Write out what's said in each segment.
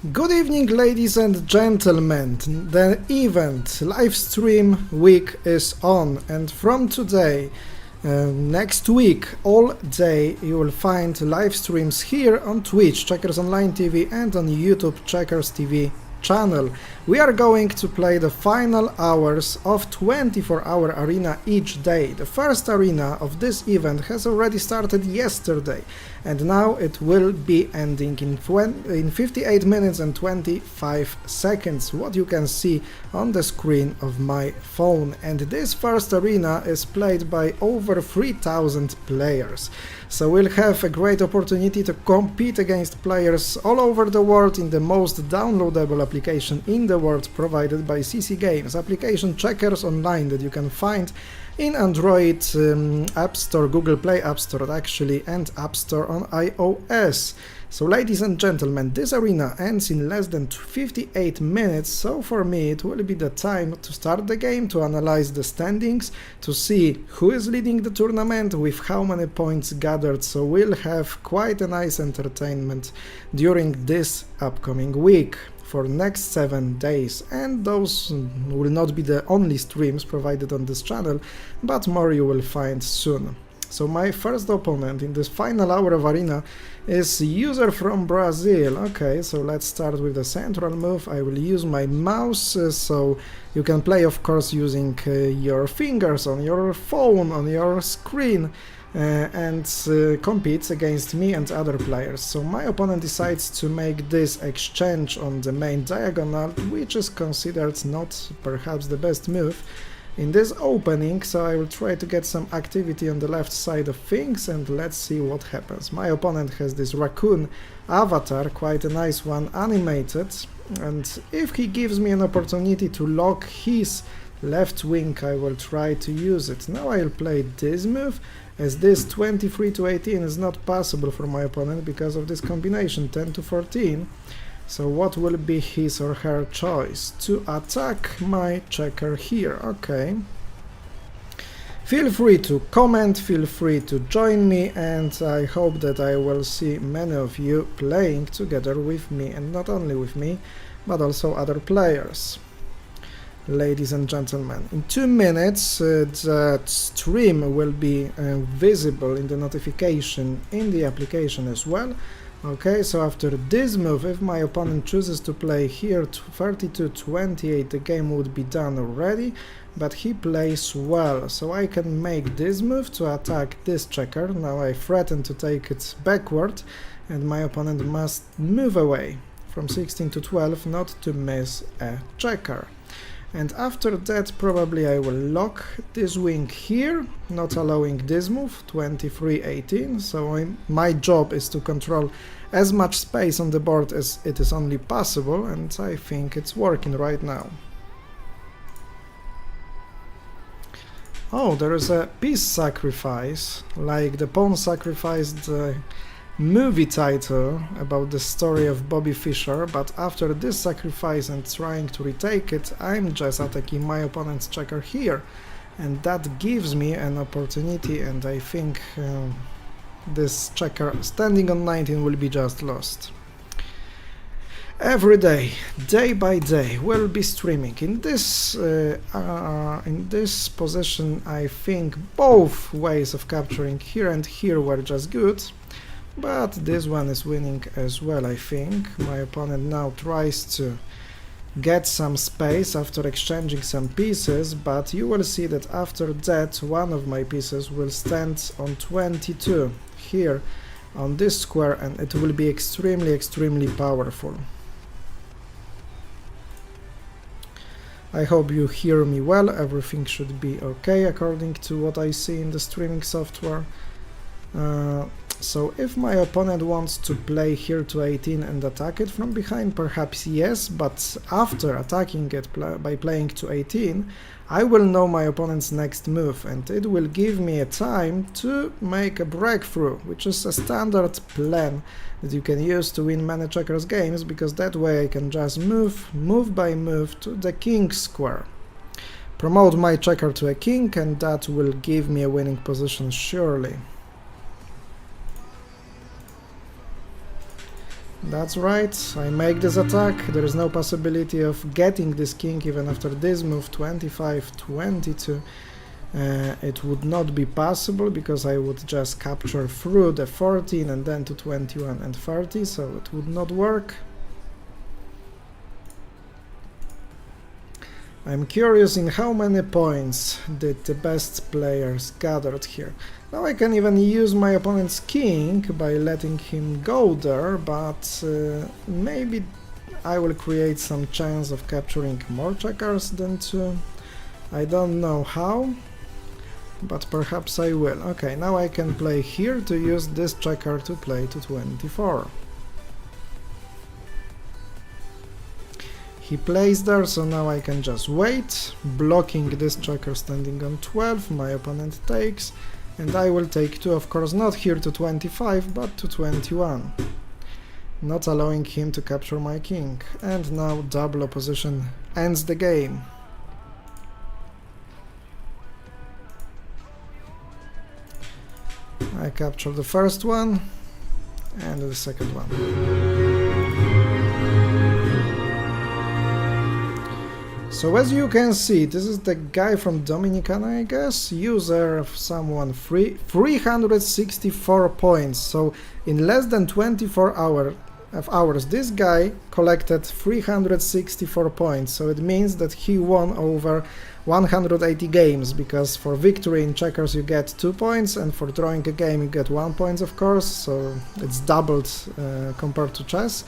Good evening, ladies and gentlemen. The event live stream week is on, and from today, next week, all day, you will find live streams here on Twitch, Checkers Online TV, and on YouTube, checkersTV channel. We are going to play the final hours of 24-hour arena each day. The first arena of this event has already started yesterday, and now it will be ending in 58 minutes and 25 seconds, what you can see on the screen of my phone. And this first arena is played by over 3,000 players. So we'll have a great opportunity to compete against players all over the world in the most downloadable application in the world provided by CC Games, application Checkers Online, that you can find in Android App Store, Google Play App Store actually, and App Store on iOS. So ladies and gentlemen, this arena ends in less than 58 minutes, so for me it will be the time to start the game, to analyze the standings, to see who is leading the tournament, with how many points gathered, so we'll have quite a nice entertainment during this upcoming week for next 7 days, and those will not be the only streams provided on this channel, but more you will find soon. So my first opponent in this final hour of arena is user from Brazil. Okay, so let's start with the central move. I will use my mouse, so you can play of course using your fingers on your phone, on your screen, and competes against me and other players. So my opponent decides to make this exchange on the main diagonal, which is considered not perhaps the best move in this opening, so I will try to get some activity on the left side of things, and let's see what happens. My opponent has this raccoon avatar, quite a nice one, animated, and if he gives me an opportunity to lock his left wing, I will try to use it. Now I'll play this move, as this 23 to 18 is not possible for my opponent because of this combination 10 to 14. So what will be his or her choice? To attack my checker here. Okay. Feel free to comment, feel free to join me, and I hope that I will see many of you playing together with me, and not only with me, but also other players. Ladies and gentlemen, in 2 minutes the stream will be visible in the notification in the application as well. Okay, so after this move, if my opponent chooses to play here 32-28, the game would be done already, but he plays well, so I can make this move to attack this checker. Now I threaten to take it backward, and my opponent must move away from 16 to 12 not to miss a checker. And after that probably I will lock this wing here, not allowing this move, 23-18, so my job is to control as much space on the board as it is only possible, and I think it's working right now. Oh, there is a piece sacrifice, like the pawn sacrificed the movie title about the story of Bobby Fischer, but after this sacrifice and trying to retake it, I'm just attacking my opponent's checker here, and that gives me an opportunity, and I think this checker standing on 19 will be just lost. Every day, day by day, we'll be streaming. In this position, I think both ways of capturing here and here were just good, but this one is winning as well, I think. My opponent now tries to get some space after exchanging some pieces, but you will see that after that one of my pieces will stand on 22 here on this square, and it will be extremely powerful. I hope you hear me well, everything should be okay according to what I see in the streaming software. So if my opponent wants to play here to 18 and attack it from behind, perhaps yes, but after attacking it by playing to 18, I will know my opponent's next move, and it will give me a time to make a breakthrough, which is a standard plan that you can use to win many checkers games, because that way I can just move by move to the king square, promote my checker to a king, and that will give me a winning position surely. That's right, I make this attack. There is no possibility of getting this king even after this move, 25, 22. It would not be possible because I would just capture through the 14 and then to 21 and 30, so it would not work. I'm curious in how many points did the best players gathered here. Now I can even use my opponent's king by letting him go there, but maybe I will create some chance of capturing more checkers than 2. I don't know how, but perhaps I will. Okay, now I can play here to use this checker to play to 24. He plays there, so now I can just wait, blocking this checker standing on 12, my opponent takes, and I will take 2, of course not here to 25, but to 21, not allowing him to capture my king. And now double opposition ends the game. I capture the first one, and the second one. So as you can see, this is the guy from Dominican, I guess, user of someone 364 points. So in less than 24 hours, this guy collected 364 points. So it means that he won over 180 games, because for victory in checkers you get 2 points, and for drawing a game you get 1 point, of course, so it's doubled compared to chess.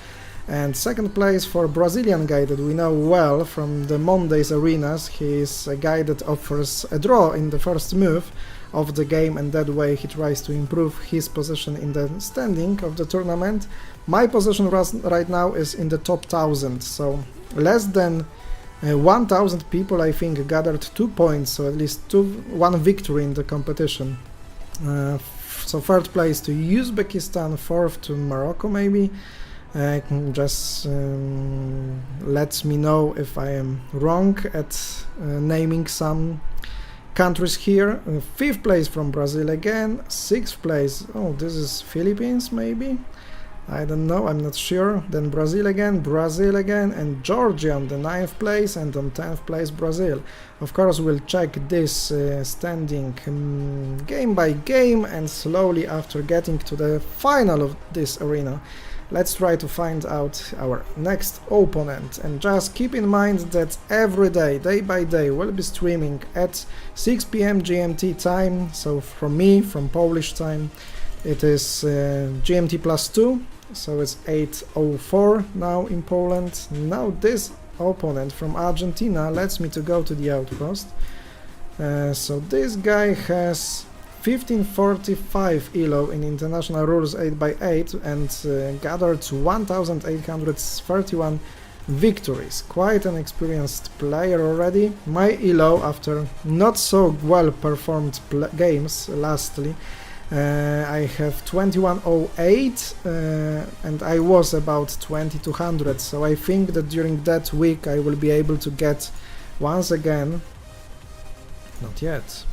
And second place for Brazilian guy that we know well from the Monday's arenas. He is a guy that offers a draw in the first move of the game, and that way he tries to improve his position in the standing of the tournament. My position right now is in the top 1000, so less than 1000 people I think gathered 2 points, so at least 1 victory in the competition. So third place to Uzbekistan, fourth to Morocco maybe. Just lets me know if I am wrong at naming some countries here. Fifth place from Brazil again, sixth place, oh, this is Philippines maybe, I don't know, I'm not sure. Then Brazil again, and Georgia on the 9th place, and on 10th place Brazil. Of course we'll check this standing game by game, and slowly after getting to the final of this arena, let's try to find out our next opponent. And just keep in mind that every day, day by day, we'll be streaming at 6 PM GMT time. So from me, from Polish time, it is GMT +2, so it's 8:04 now in Poland. Now this opponent from Argentina lets me to go to the outpost. So this guy has 1545 ELO in international rules 8x8 and gathered 1831 victories. Quite an experienced player already. My ELO, after not so well performed games lastly, I have 2108 and I was about 2200, so I think that during that week I will be able to get once again, not yet,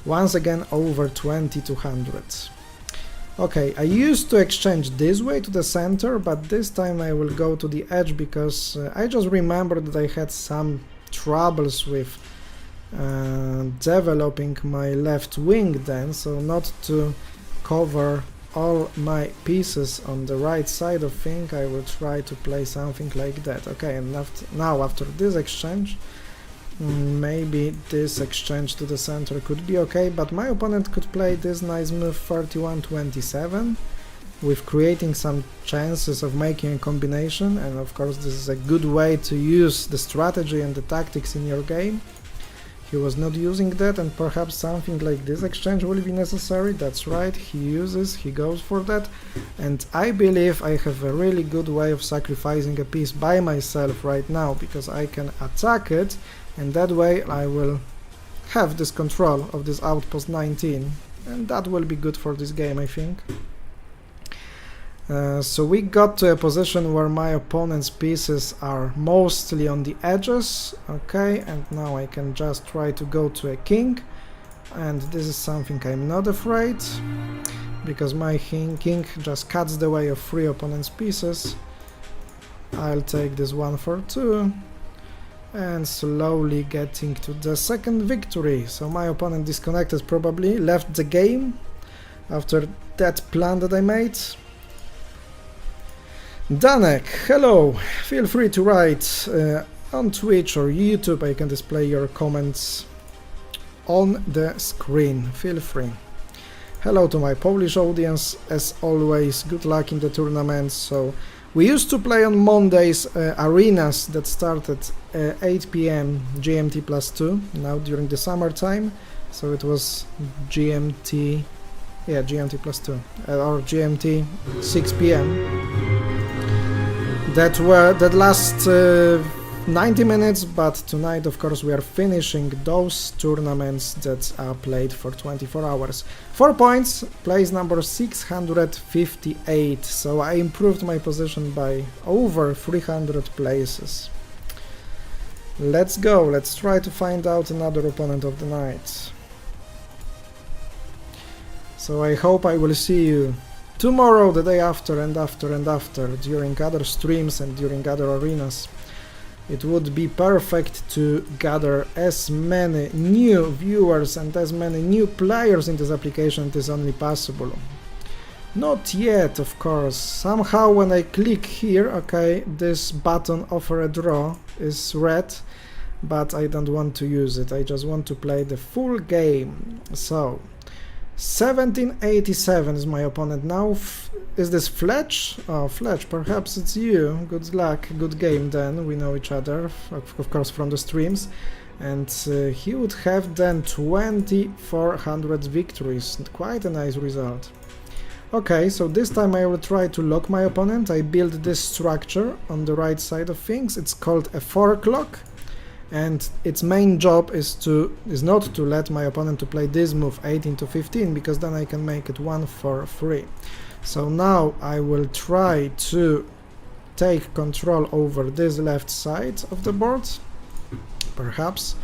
once again over 2200. Okay, I used to exchange this way to the center, but this time I will go to the edge because I just remembered that I had some troubles with developing my left wing then, so not to cover all my pieces on the right side of thing, I will try to play something like that. Okay, and now after this exchange, maybe this exchange to the center could be okay, but my opponent could play this nice move 31-27 with creating some chances of making a combination, and of course this is a good way to use the strategy and the tactics in your game. He was not using that, and perhaps something like this exchange will be necessary. That's right, he goes for that, and I believe I have a really good way of sacrificing a piece by myself right now, because I can attack it, and that way I will have this control of this outpost 19, and that will be good for this game, I think. So we got to a position where my opponent's pieces are mostly on the edges, okay, and now I can just try to go to a king, and this is something I'm not afraid, because my king just cuts the way of 3 opponent's pieces, I'll take this 1 for 2 and slowly getting to the second victory. So my opponent disconnected, probably left the game after that plan that I made. Danek, hello, feel free to write on Twitch or YouTube. I can display your comments on the screen, feel free. Hello to my Polish audience, as always, good luck in the tournament. So we used to play on Mondays arenas that started 8 PM GMT +2, now during the summertime, so it was GMT, yeah, GMT +2, or GMT 6 PM. That last 90 minutes, but tonight of course we are finishing those tournaments that are played for 24 hours. 4 points, place number 658, so I improved my position by over 300 places. Let's go, let's try to find out another opponent of the night. So I hope I will see you tomorrow, the day after, and after, and after, during other streams and during other arenas. It would be perfect to gather as many new viewers and as many new players in this application as is only possible. Not yet, of course. Somehow when I click here, okay, this button offer a draw is red, but I don't want to use it. I just want to play the full game. So 1787 is my opponent now. Is this Fletch? Oh, Fletch, perhaps it's you. Good luck, good game then. We know each other, of course, from the streams. And he would have then 2400 victories. Quite a nice result. Okay, so this time I will try to lock my opponent. I build this structure on the right side of things. It's called a 4 clock. And its main job is not to let my opponent to play this move 18 to 15, because then I can make it 1 for 3. So now I will try to take control over this left side of the board. Perhaps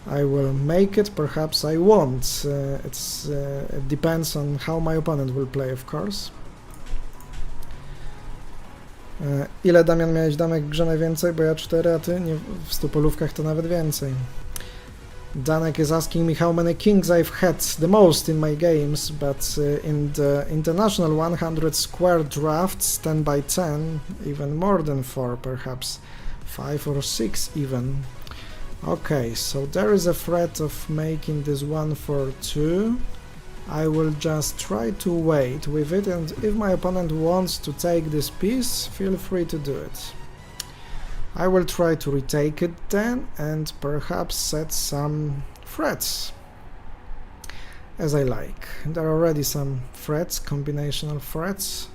I will make it, perhaps I won't. It depends on how my opponent will play, of course. Ile, Damian, miałeś damek w grze najwięcej? Bo ja 4, a ty nie, w 100 polówkach to nawet więcej. Danek is asking me how many kings I've had the most in my games, but in the international 100 square drafts, 10 by 10, even more than 4, perhaps 5 or 6 even. Okay, so there is a threat of making this 1 for 2. I will just try to wait with it, and if my opponent wants to take this piece, feel free to do it. I will try to retake it then, and perhaps set some threats, as I like. There are already some threats, combinational threats,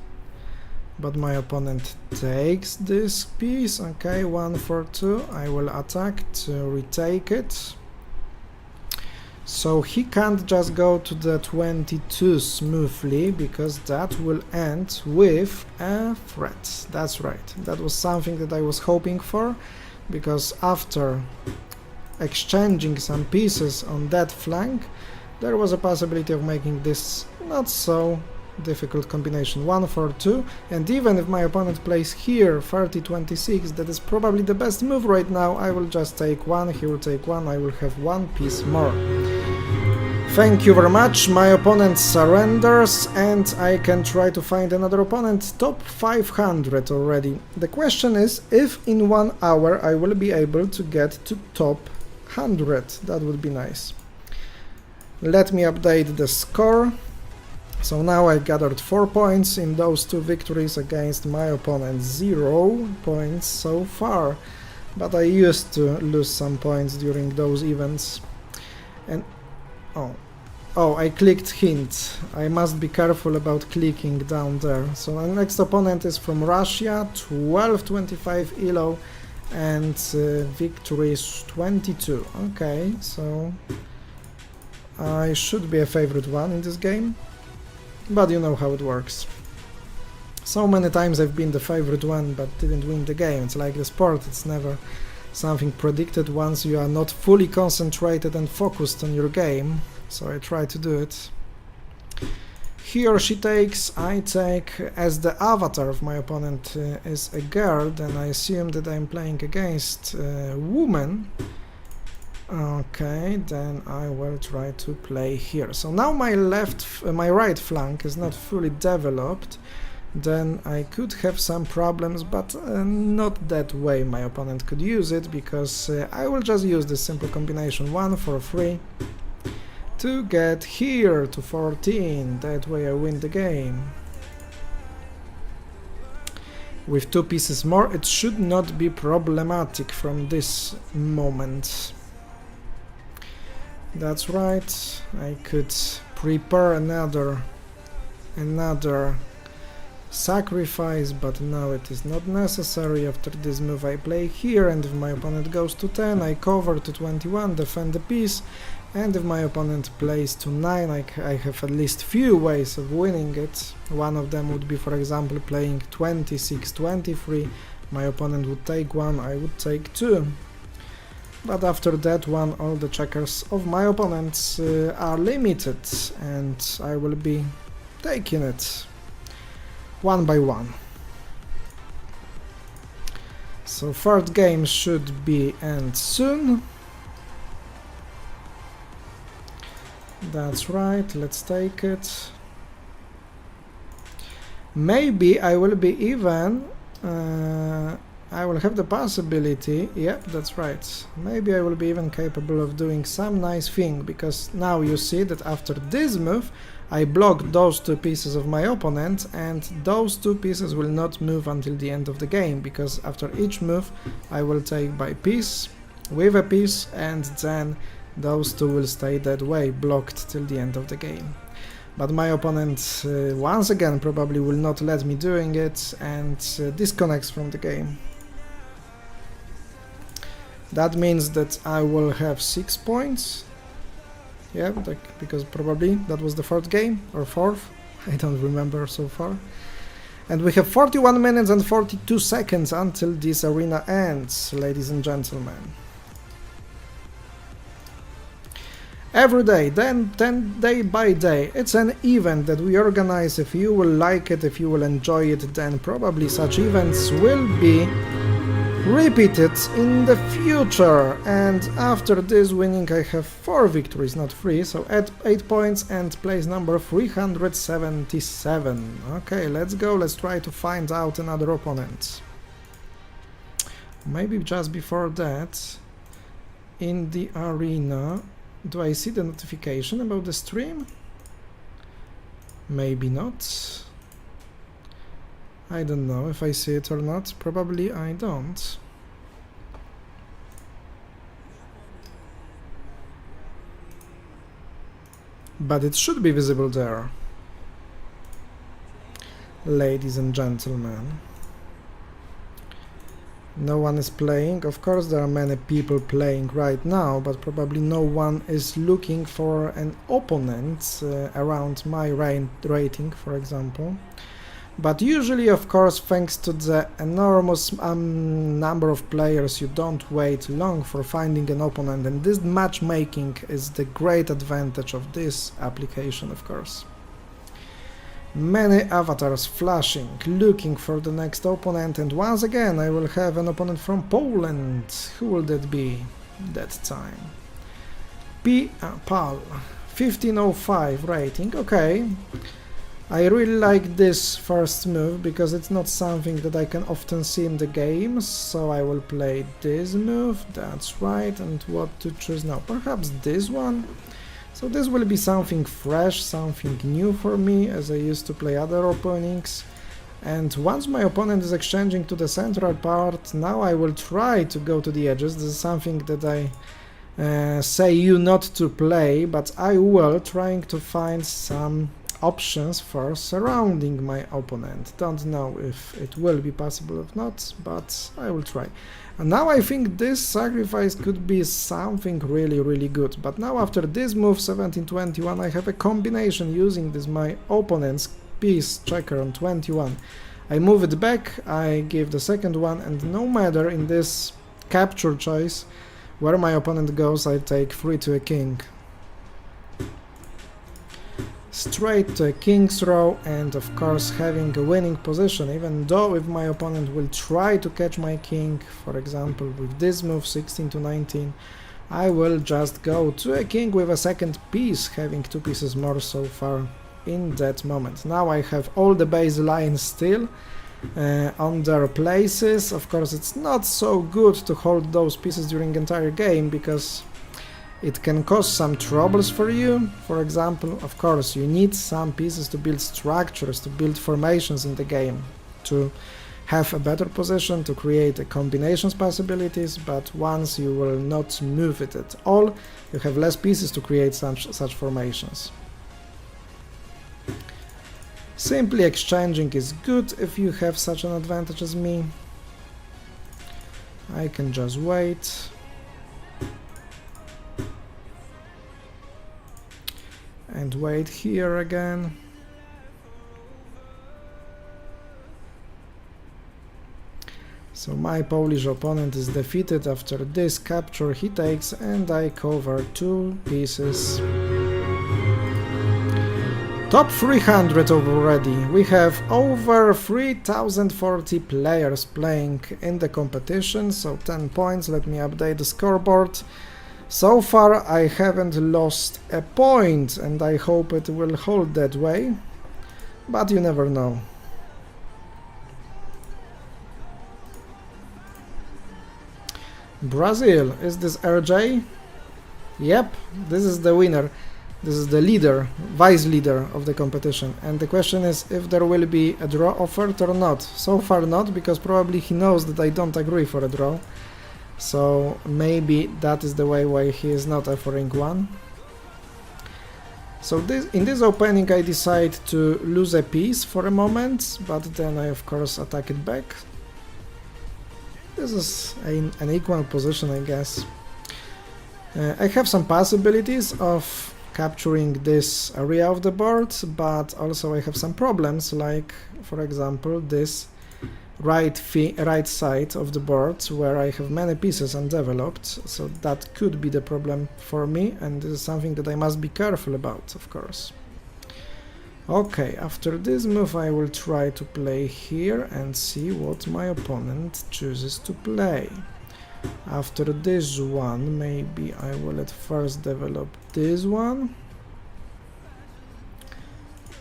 but my opponent takes this piece. Okay, 1 for 2. I will attack to retake it. So he can't just go to the 22 smoothly, because that will end with a threat. That's right, that was something that I was hoping for, because after exchanging some pieces on that flank, there was a possibility of making this not so difficult combination. 1 for 2, and even if my opponent plays here 30-26, that is probably the best move right now. I will just take 1, he will take 1, I will have 1 piece more. Thank you very much. My opponent surrenders, and I can try to find another opponent. Top 500 already. The question is if in 1 hour I will be able to get to top 100. That would be nice. Let me update the score. So now I gathered 4 points in those 2 victories against my opponent. 0 points so far, but I used to lose some points during those events. And oh, I clicked hint. I must be careful about clicking down there. So my next opponent is from Russia, 1225 ELO, and victory is 22. Okay, so I should be a favorite one in this game. But you know how it works. So many times I've been the favorite one but didn't win the game. It's like the sport, it's never something predicted once you are not fully concentrated and focused on your game. So I try to do it. he or she takes, I take. As the avatar of my opponent is a girl, then I assume that I'm playing against a woman. Okay, then I will try to play here. So now my right flank is not fully developed. Then I could have some problems, but not that way my opponent could use it, because I will just use this simple combination 1 for 3 to get here to 14. That way I win the game. With 2 pieces more, it should not be problematic from this moment. That's right, I could prepare another sacrifice, but now it is not necessary. After this move I play here, and if my opponent goes to 10, I cover to 21, defend the piece, and if my opponent plays to 9, I have at least few ways of winning it. One of them would be, for example, playing 26, 23, my opponent would take 1, I would take 2. But after that one, all the checkers of my opponents are limited, and I will be taking it one by one. So third game should be end soon. That's right, let's take it. Maybe I will be even I will have the possibility, yep, that's right, maybe I will be even capable of doing some nice thing, because now you see that after this move I blocked those 2 pieces of my opponent, and those 2 pieces will not move until the end of the game, because after each move I will take by piece, with a piece, and then those 2 will stay that way, blocked till the end of the game. But my opponent once again probably will not let me doing it, and disconnects from the game. That means that I will have 6 points. Yeah, because probably that was the 3rd game, or 4th, I don't remember so far. And we have 41 minutes and 42 seconds until this arena ends, ladies and gentlemen. Every day, then day by day, it's an event that we organize. If you will like it, if you will enjoy it, then probably such events will be repeated in the future. And after this winning I have 4 victories, not 3, so at 8 points and place number 377. Okay, let's go, let's try to find out another opponent. Maybe just before that, in the arena, do I see the notification about the stream? Maybe not. I don't know if I see it or not. Probably I don't. But it should be visible there. Ladies and gentlemen. No one is playing. Of course there are many people playing right now, but probably no one is looking for an opponent around my rating, for example. But usually, of course, thanks to the enormous number of players, you don't wait long for finding an opponent, and this matchmaking is the great advantage of this application, of course. Many avatars flashing, looking for the next opponent, and once again I will have an opponent from Poland. Who will that be that time? Pal, 1505 rating, okay. I really like this first move, because it's not something that I can often see in the games, so I will play this move, that's right. And what to choose now? Perhaps this one? So this will be something fresh, something new for me, as I used to play other openings. And once my opponent is exchanging to the central part, now I will try to go to the edges. This is something that I say you not to play, but I will, trying to find some options for surrounding my opponent. Don't know if it will be possible or not, but I will try. And now I think this sacrifice could be something really good. But now after this move 1721 I have a combination using this my opponent's piece checker on 21. I move it back, I give the second one, and no matter in this capture choice where my opponent goes, I take 3 to a king. straight to a king's row, and of course having a winning position, even though if my opponent will try to catch my king, for example with this move 16 to 19, I will just go to a king with a second piece, having 2 pieces more so far in that moment. Now I have all the base lines still on their places. Of course it's not so good to hold those pieces during entire game, because it can cause some troubles for you. For example, of course, you need some pieces to build structures, to build formations in the game, to have a better position, to create a combinations possibilities, but once you will not move it at all, you have less pieces to create such formations. Simply exchanging is good if you have such an advantage as me. I can just wait. And wait here again. So my Polish opponent is defeated after this capture he takes, and I cover 2 pieces. Top 300 already. We have over 3040 players playing in the competition, so 10 points. Let me update the scoreboard. So far I haven't lost a point, and I hope it will hold that way, but you never know. Brazil, is this RJ? Yep, this is the winner. This is the leader, vice leader of the competition, and the question is if there will be a draw offered or not. So far not, because probably he knows that I don't agree for a draw. So maybe that is the way why he is not offering one. So in this opening I decide to lose a piece for a moment, but then I of course attack it back. This is an equal position, I guess. I have some possibilities of capturing this area of the board, but also I have some problems, like for example this right side of the board where I have many pieces undeveloped, so that could be the problem for me, and this is something that I must be careful about, of course. Okay, after this move I will try to play here and see what my opponent chooses to play. After this one, maybe I will at first develop this one.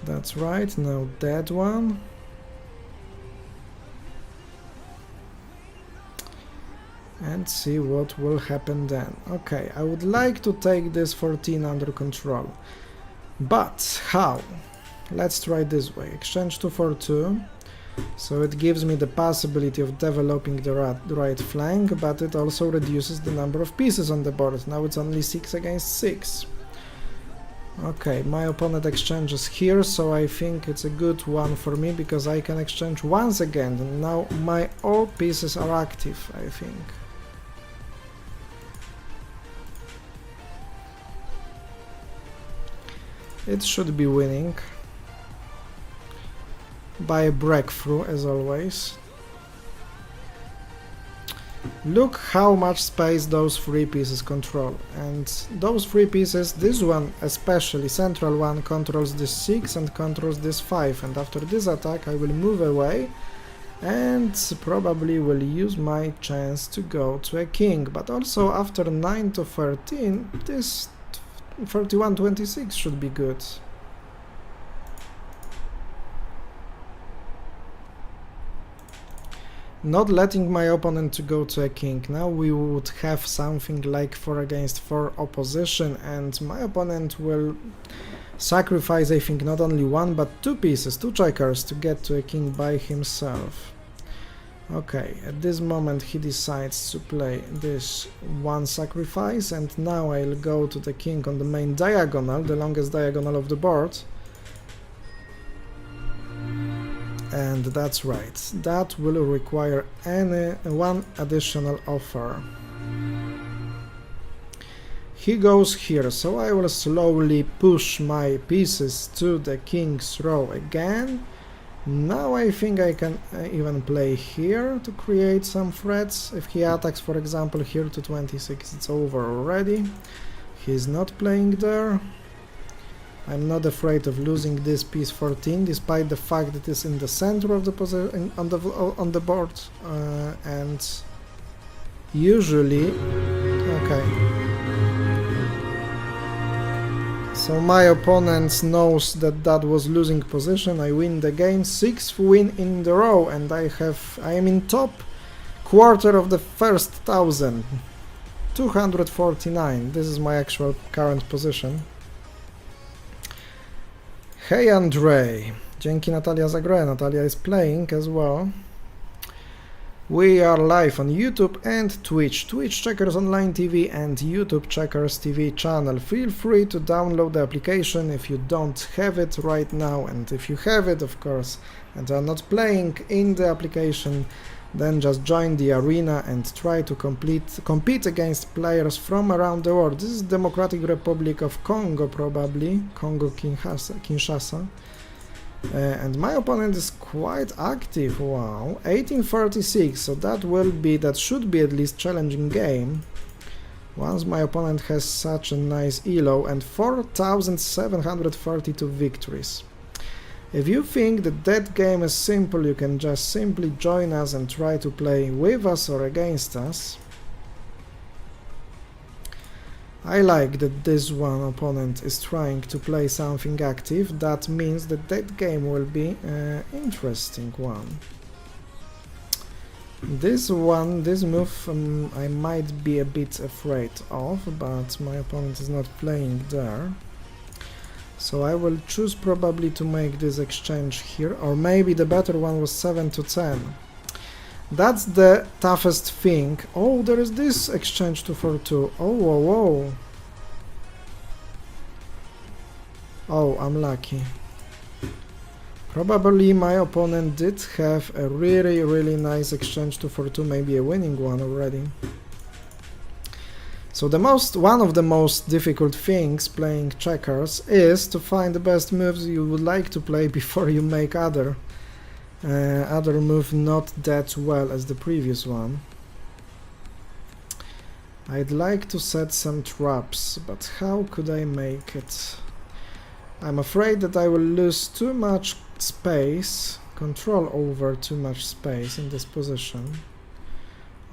That's right, now that one. And see what will happen then. Okay, I would like to take this 14 under control. But how? Let's try this way. Exchange 2 for 2. So it gives me the possibility of developing the right flank, but it also reduces the number of pieces on the board. Now it's only 6 against 6. Okay, my opponent exchanges here, so I think it's a good one for me, because I can exchange once again, and now my all pieces are active, I think. It should be winning by a breakthrough, as always. Look how much space those 3 pieces control, and those 3 pieces, this one especially, central one, controls this 6 and controls this 5, and after this attack I will move away and probably will use my chance to go to a king, but also after 9 to 13, this 31-26 should be good. Not letting my opponent to go to a king. Now we would have something like 4 against 4 opposition, and my opponent will sacrifice, I think, not only 1 but 2 pieces, 2 checkers, to get to a king by himself. Okay, at this moment he decides to play this 1 sacrifice, and now I'll go to the king on the main diagonal, the longest diagonal of the board. And that's right, that will require one additional offer. He goes here, so I will slowly push my pieces to the king's row again. Now I think I can even play here to create some threats. If he attacks, for example, here to 26, it's over already. He's not playing there. I'm not afraid of losing this piece 14, despite the fact that it's in the center of the position on the board, and usually, okay. So my opponent knows that that was losing position. I win the game, 6th win in the row, and I am in top quarter of the first 1000, 249. This is my actual current position. Hey Andrzej, dzięki Natalia za grę. Natalia is playing as well. We are live on YouTube and Twitch. Twitch Checkers Online TV and YouTube Checkers TV channel. Feel free to download the application if you don't have it right now, and if you have it, of course, and are not playing in the application, then just join the arena and try to compete against players from around the world. This is Democratic Republic of Congo, probably Kinshasa. And my opponent is quite active. Wow, 1836. So that should be at least challenging game. Once my opponent has such a nice elo and 4,732 victories. If you think that game is simple, you can just simply join us and try to play with us or against us. I like that this one opponent is trying to play something active. That means that game will be an interesting one. This move, I might be a bit afraid of, but my opponent is not playing there. So I will choose probably to make this exchange here, or maybe the better one was 7 to 10. That's the toughest thing. Oh, there is this exchange 2 for 2. Oh, whoa, whoa. Oh, I'm lucky. Probably my opponent did have a really nice exchange 2 for 2, maybe a winning one already. So one of the most difficult things playing checkers is to find the best moves you would like to play before you make other move not that well as the previous one. I'd like to set some traps, but how could I make it? I'm afraid that I will lose too much space, control over too much space in this position.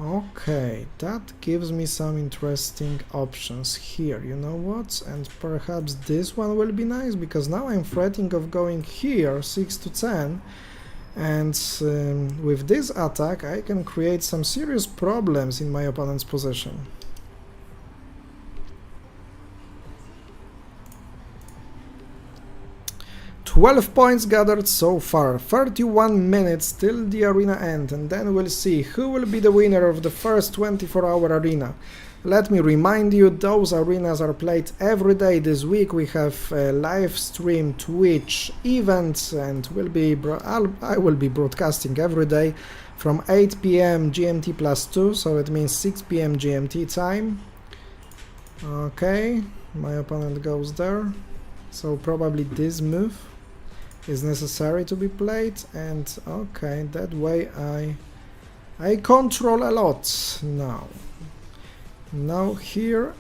Okay, that gives me some interesting options here, you know what? And perhaps this one will be nice, because now I'm threatening of going here, 6 to 10, and with this attack I can create some serious problems in my opponent's position. "12 points gathered so far, 31 minutes till the arena end, and then we'll see who will be the winner of the first 24-hour arena. Let me remind you, those arenas are played every day this week. We have a live stream Twitch events, and I will be broadcasting every day from 8 PM GMT plus 2, so it means 6 PM GMT time. Okay, my opponent goes there, so probably this move is necessary to be played, and okay, that way I control a lot now. Now here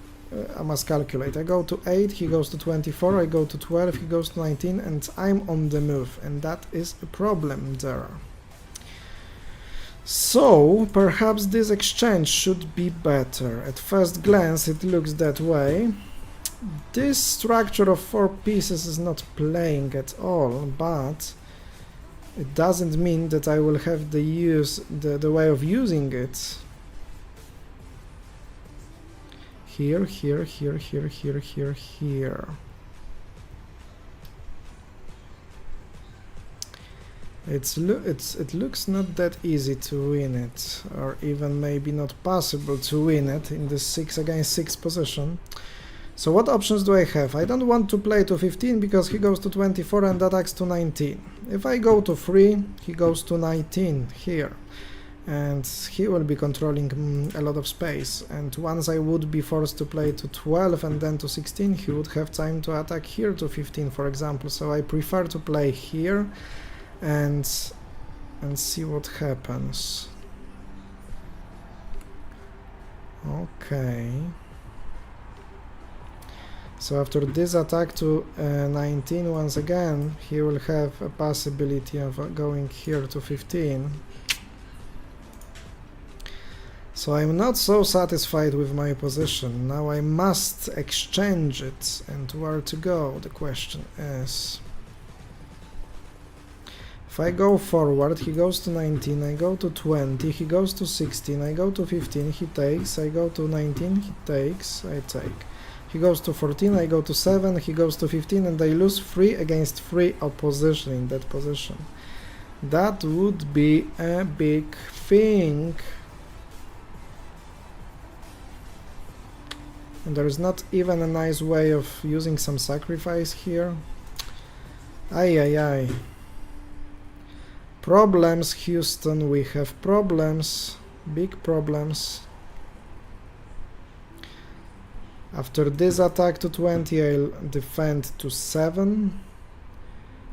I must calculate. I go to 8, he goes to 24, I go to 12, he goes to 19, and I'm on the move, and that is a problem there. So perhaps this exchange should be better. At first glance it looks that way. This structure of 4 pieces is not playing at all, but it doesn't mean that I will have the way of using it. Here, here, here, here, here, here, here. It looks not that easy to win it, or even maybe not possible to win it in this 6 against 6 position. So what options do I have? I don't want to play to 15 because he goes to 24 and attacks to 19. If I go to 3, he goes to 19 here, and he will be controlling a lot of space, and once I would be forced to play to 12 and then to 16, he would have time to attack here to 15, for example. So I prefer to play here and see what happens. Okay. So after this attack to 19 once again, he will have a possibility of going here to 15. So I'm not so satisfied with my position. Now I must exchange it. And where to go, the question is. If I go forward, he goes to 19, I go to 20, he goes to 16, I go to 15, he takes, I go to 19, he takes, I take. He goes to 14, I go to 7, he goes to 15, and I lose 3 against 3 opposition in that position. That would be a big thing. And there is not even a nice way of using some sacrifice here. Ay ay ay. Problems, Houston, we have problems, big problems. After this attack to 20, I'll defend to 7,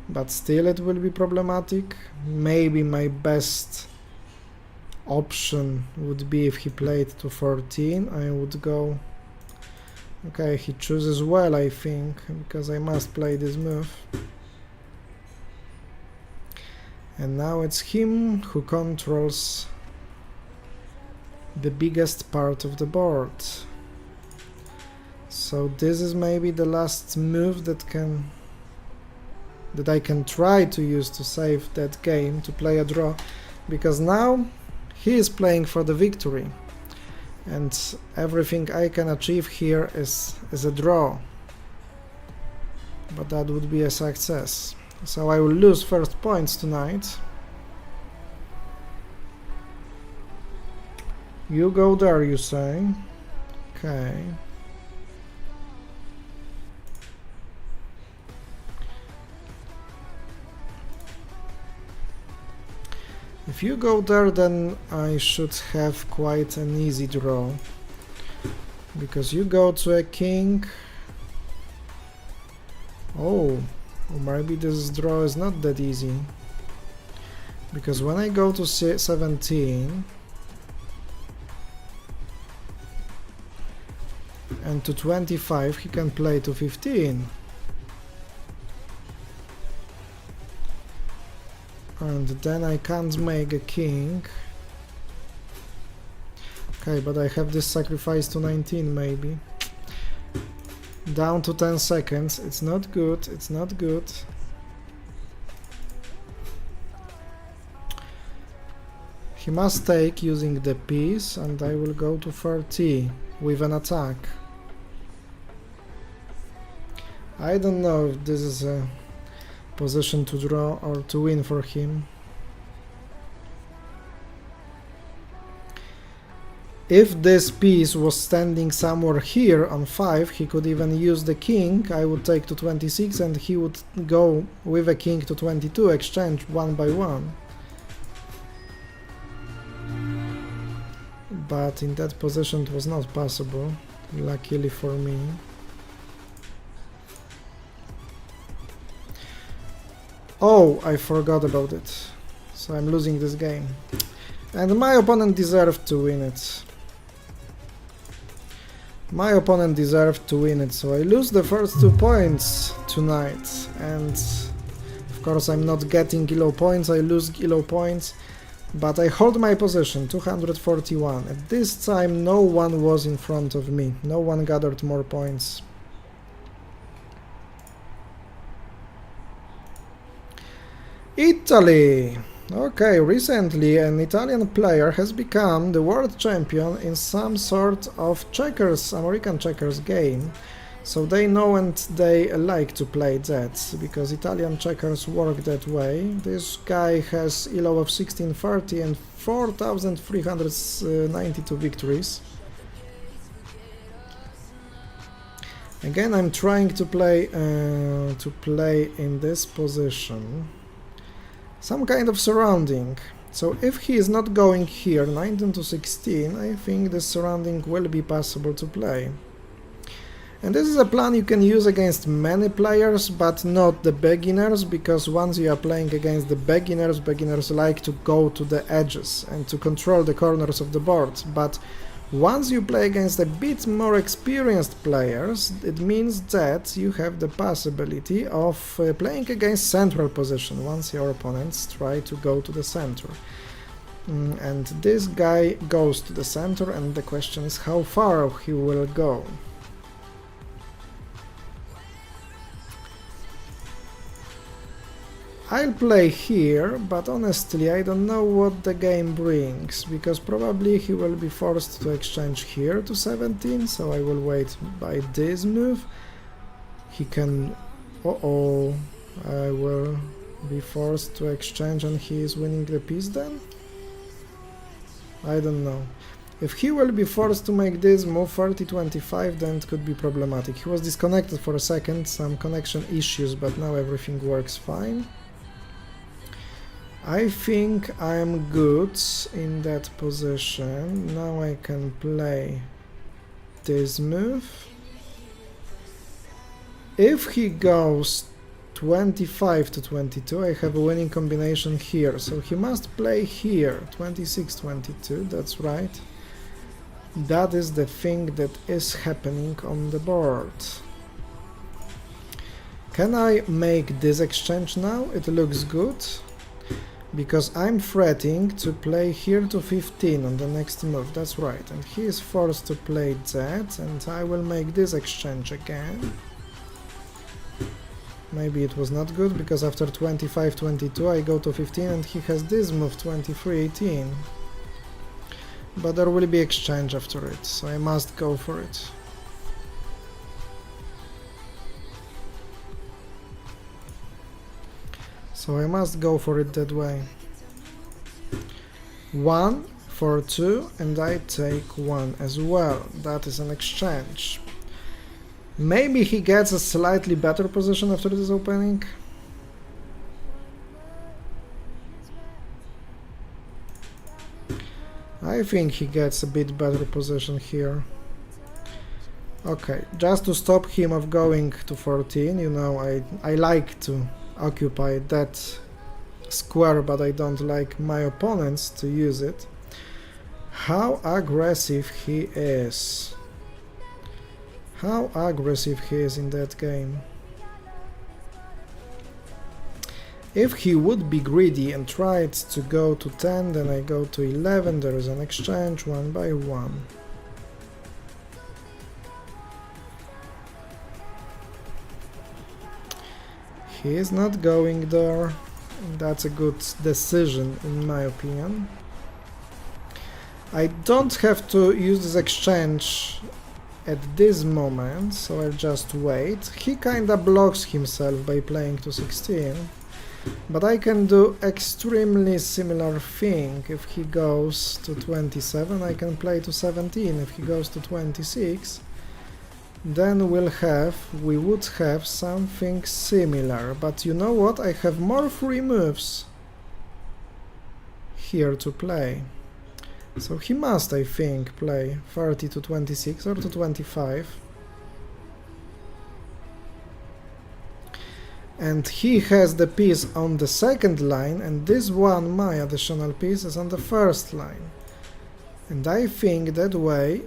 but still it will be problematic. Maybe my best option would be if he played to 14, I would go... Okay, he chooses well, I think, because I must play this move. And now it's him who controls the biggest part of the board. So this is maybe the last move that I can try to use to save that game, to play a draw, because now he is playing for the victory, and everything I can achieve here is a draw, but that would be a success. So I will lose first points tonight. You go there, you say. Okay. If you go there, then I should have quite an easy draw, because you go to a king. Oh, maybe this draw is not that easy, because when I go to 17 and to 25, he can play to 15. And then I can't make a king. Okay, but I have this sacrifice to 19 maybe. Down to 10 seconds. It's not good, it's not good. He must take using the piece, and I will go to 30 with an attack. I don't know if this is a position to draw or to win for him. If this piece was standing somewhere here on 5, he could even use the king. I would take to 26 and he would go with a king to 22, exchange 1 by 1. But in that position it was not possible, luckily for me. Oh, I forgot about it. So I'm losing this game. And my opponent deserved to win it. My opponent deserved to win it, so I lose the first 2 points tonight. And of course I'm not getting elo points, I lose elo points. But I hold my position, 241. At this time no one was in front of me, no one gathered more points. Italy! Okay, recently an Italian player has become the world champion in some sort of checkers, American checkers game. So they know and they like to play that, because Italian checkers work that way. This guy has elo of 1630 and 4,392 victories. Again, I'm trying to play in this position. Some kind of surrounding. So if he is not going here, 19 to 16, I think this surrounding will be possible to play. And this is a plan you can use against many players, but not the beginners, because once you are playing against the beginners like to go to the edges and to control the corners of the board. But Once you play against a bit more experienced players, it means that you have the possibility of playing against central position once your opponents try to go to the center. And this guy goes to the center, and the question is how far he will go. I'll play here, but honestly I don't know what the game brings, because probably he will be forced to exchange here to 17, so I will wait by this move. He can... uh-oh, I will be forced to exchange and he is winning the piece then? I don't know. If he will be forced to make this move 30-25, then it could be problematic. He was disconnected for a second, some connection issues, but now everything works fine. I think I'm good in that position. Now I can play this move. If he goes 25-22, I have a winning combination here, so he must play here 26-22, that's right. That is the thing that is happening on the board. Can I make this exchange now? It looks good, because I'm threatening to play here to 15 on the next move, that's right, and he is forced to play that, and I will make this exchange again. Maybe it was not good, because after 25-22 I go to 15 and he has this move 23-18. But there will be exchange after it, so I must go for it. So I must go for it that way. 1 for 2, and I take 1 as well. That is an exchange. Maybe he gets a slightly better position after this opening. I think he gets a bit better position here. Okay, just to stop him of going to 14, you know, I like to occupy that square, but I don't like my opponents to use it. How aggressive he is. How aggressive he is in that game. If he would be greedy and tried to go to 10, then I go to 11, there is an exchange 1 by 1. He is not going there. That's a good decision in my opinion. I don't have to use this exchange at this moment, so I'll just wait. He kinda blocks himself by playing to 16, but I can do extremely similar thing. If he goes to 27, I can play to 17. If he goes to 26, then we would have something similar. But you know what? I have more free moves here to play. So he must, I think, play 30 to 26 or to 25. And he has the piece on the second line, and this one, my additional piece, is on the first line. And I think that way,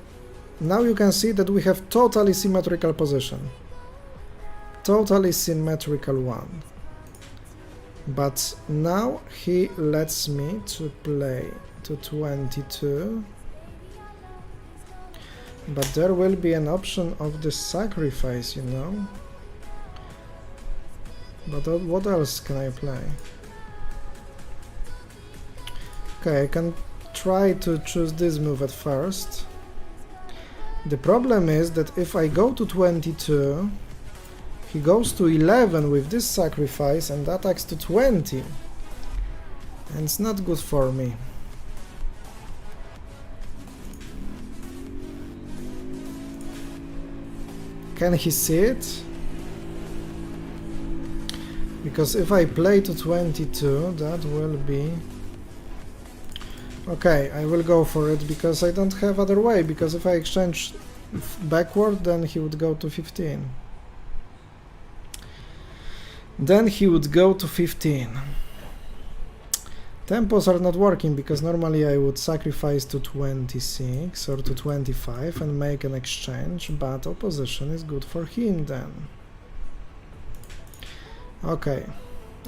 now you can see that we have totally symmetrical position. Totally symmetrical one. But now he lets me to play to 22. But there will be an option of the sacrifice, you know. But what else can I play? Okay, I can try to choose this move at first. The problem is that if I go to 22, he goes to 11 with this sacrifice and attacks to 20. And it's not good for me. Can he see it? Because if I play to 22, that will be... Okay, I will go for it, because I don't have other way, because if I exchange backward, then he would go to 15. Then he would go to 15. Tempos are not working because normally I would sacrifice to 26 or to 25 and make an exchange, but opposition is good for him then. Okay,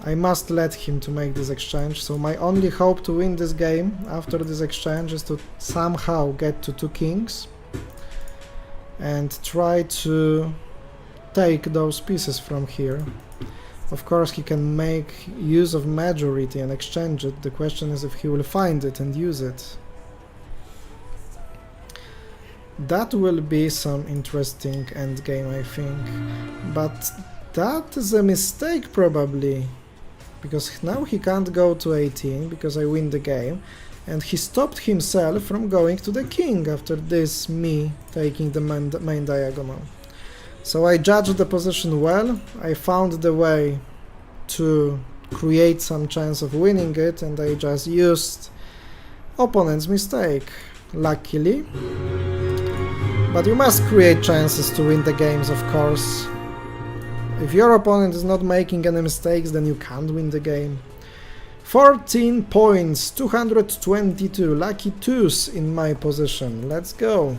I must let him to make this exchange, so my only hope to win this game after this exchange is to somehow get to 2 kings and try to take those pieces from here. Of course he can make use of majority and exchange it. The question is if he will find it and use it. That will be some interesting endgame, I think. But that is a mistake probably, because now he can't go to 18 because I win the game, and he stopped himself from going to the king after this me taking the main diagonal. So I judged the position well, I found the way to create some chance of winning it, and I just used opponent's mistake, luckily. But you must create chances to win the games, of course. If your opponent is not making any mistakes, then you can't win the game. 14 points, 222, lucky 2s in my position, let's go.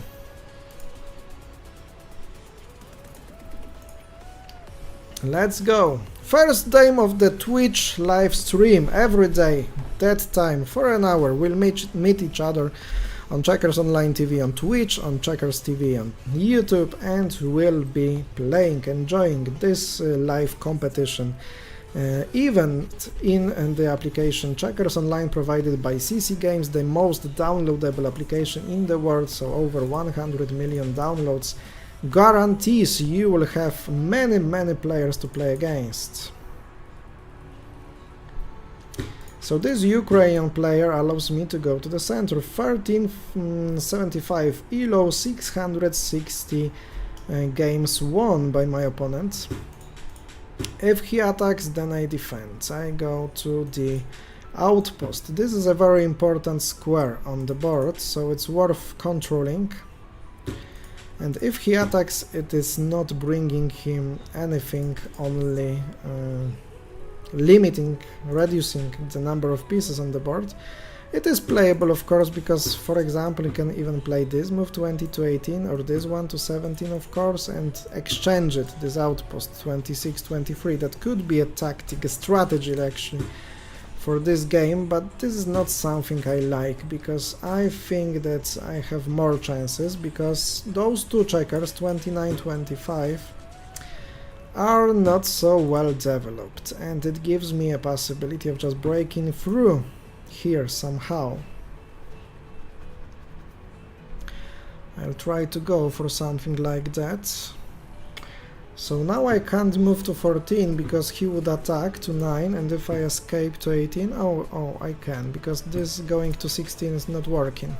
Let's go. First game of the Twitch live stream every day, that time for an hour. We'll meet each other on Checkers Online TV on Twitch, on checkersTV on YouTube, and we'll be playing, enjoying this live competition event in the application Checkers Online, provided by CC Games, the most downloadable application in the world, so over 100 million downloads. Guarantees you will have many players to play against. So this Ukrainian player allows me to go to the center. 1375 ELO, 660 games won by my opponent. If he attacks, then I defend. I go to the outpost. This is a very important square on the board, so it's worth controlling. And if he attacks, it is not bringing him anything, only limiting, reducing the number of pieces on the board. It is playable, of course, because, for example, you can even play this move 20 to 18 or this one to 17, of course, and exchange it, this outpost 26, 23. That could be a tactic, a strategy actually for this game, but this is not something I like, because I think that I have more chances, because those two checkers, 29, 25, are not so well developed, and it gives me a possibility of just breaking through here somehow. I'll try to go for something like that. So now I can't move to 14 because he would attack to 9, and if I escape to 18, oh, I can, because this going to 16 is not working.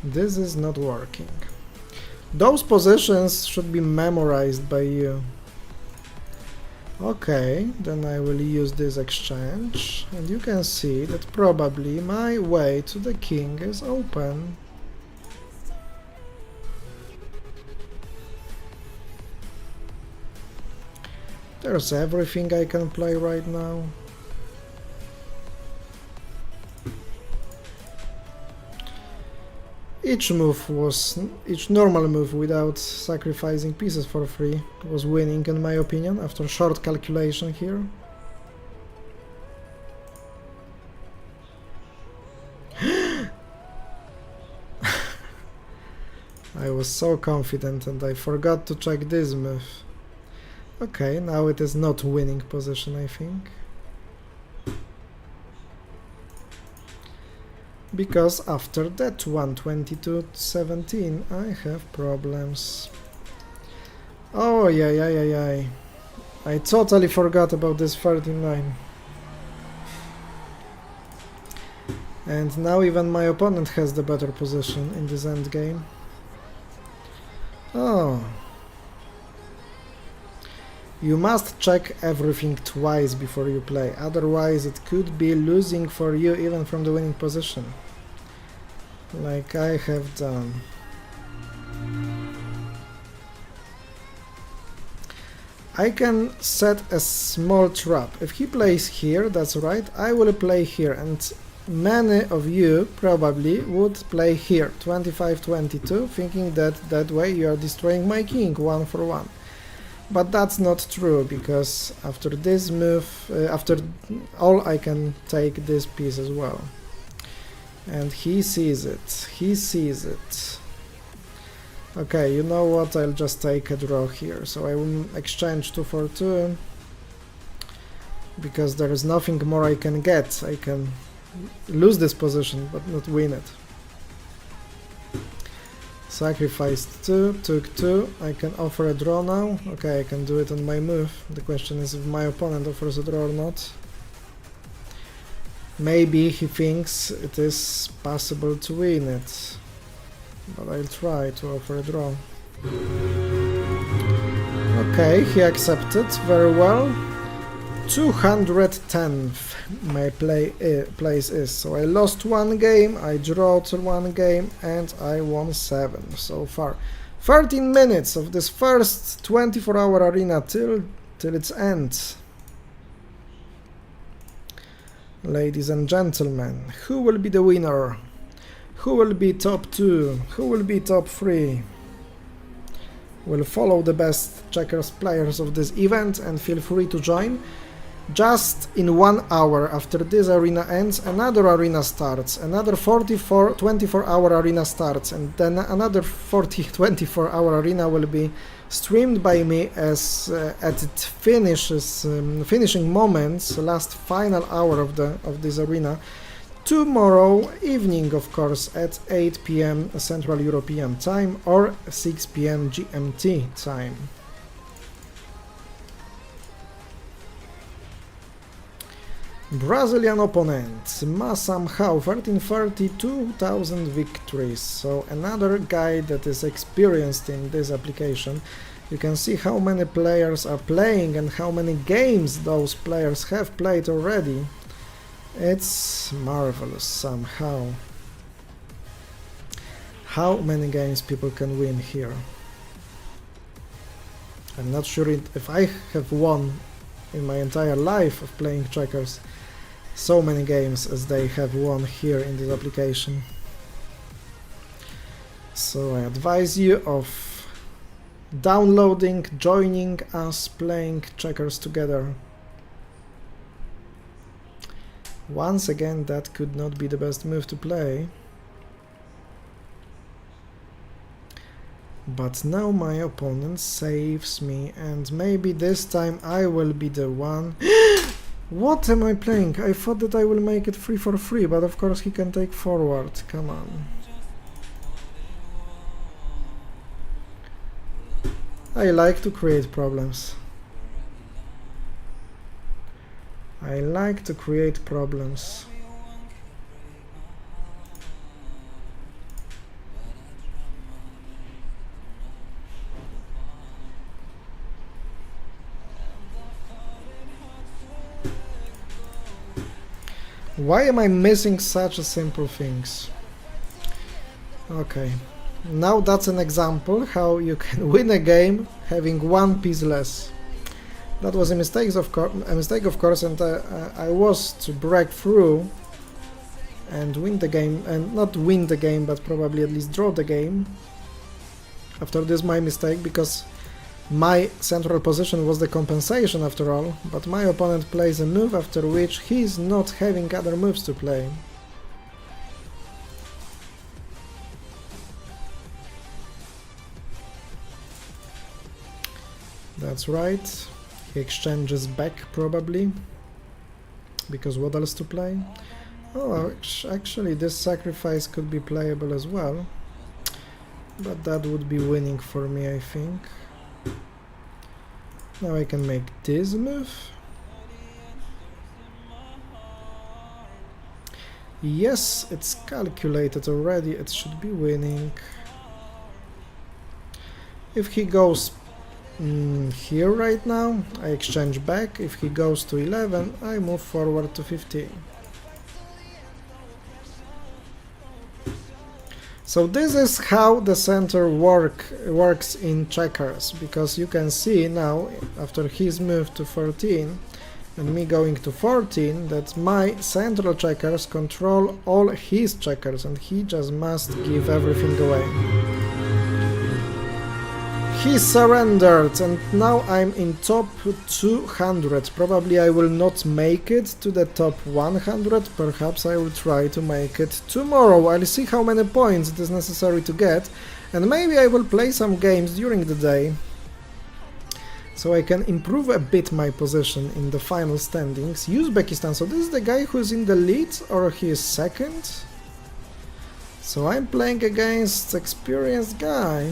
This is not working. Those positions should be memorized by you. Okay, then I will use this exchange, and you can see that probably my way to the king is open. There's everything I can play right now. Each normal move without sacrificing pieces for free was winning, in my opinion, after short calculation here. I was so confident and I forgot to check this move. Okay, now it is not winning position, I think. Because after that one, 22-17, I have problems. Oh, yeah. I totally forgot about this 39. And now even my opponent has the better position in this endgame. Oh. You must check everything twice before you play, otherwise it could be losing for you even from the winning position. Like I have done. I can set a small trap. If he plays here, that's right, I will play here, and many of you probably would play here, 25-22, thinking that that way you are destroying my king 1 for 1. But that's not true, because after this move, after all, I can take this piece as well. And he sees it, he sees it. Okay, you know what, I'll just take a draw here, so I will exchange 2 for 2, because there is nothing more I can get. I can lose this position, but not win it. Sacrificed 2, took 2, I can offer a draw now. Okay, I can do it on my move. The question is if my opponent offers a draw or not. Maybe he thinks it is possible to win it, but I'll try to offer a draw. Okay, he accepted, very well. 210th my place is, so I lost 1 game, I drawed 1 game, and I won 7 so far. 13 minutes of this first 24-hour arena till its end. Ladies and gentlemen, who will be the winner? Who will be top 2? Who will be top 3? We'll follow the best checkers players of this event, and feel free to join. Just in 1 hour after this arena ends, another arena starts, another 24-hour arena starts, and then another 24-hour arena will be streamed by me as at it finishes, finishing moments, last final hour of this arena, tomorrow evening, of course, at 8 p.m. Central European Time or 6 p.m. GMT time. Brazilian opponent, ma somehow 1332,000 victories, so another guy that is experienced in this application. You can see how many players are playing and how many games those players have played already. It's marvelous somehow. How many games people can win here. I'm not sure if I have won in my entire life of playing checkers so many games as they have won here in this application. So I advise you of downloading, joining us, playing checkers together. Once again, that could not be the best move to play. But now my opponent saves me, and maybe this time I will be the one. What am I playing? I thought that I will make it 3 for 3, but of course he can take forward. Come on. I like to create problems. I like to create problems. Why am I missing such a simple things? Okay, now that's an example how you can win a game having 1 piece less. That was a mistake, of course, and I was to break through and win the game, and not win the game, but probably at least draw the game. After this, my mistake, because my central position was the compensation after all, but my opponent plays a move after which he is not having other moves to play. That's right. He exchanges back probably, because what else to play? Oh, actually this sacrifice could be playable as well, but that would be winning for me, I think. Now I can make this move. Yes, it's calculated already, it should be winning. If he goes here right now, I exchange back. If he goes to 11, I move forward to 15. So this is how the center works in checkers, because you can see now, after his move to 14 and me going to 14, that my central checkers control all his checkers and he just must give everything away. He surrendered and now I'm in top 200. Probably I will not make it to the top 100, perhaps I will try to make it tomorrow. I'll see how many points it is necessary to get, and maybe I will play some games during the day, so I can improve a bit my position in the final standings. Uzbekistan, so this is the guy who's in the lead, or he is second? So I'm playing against experienced guy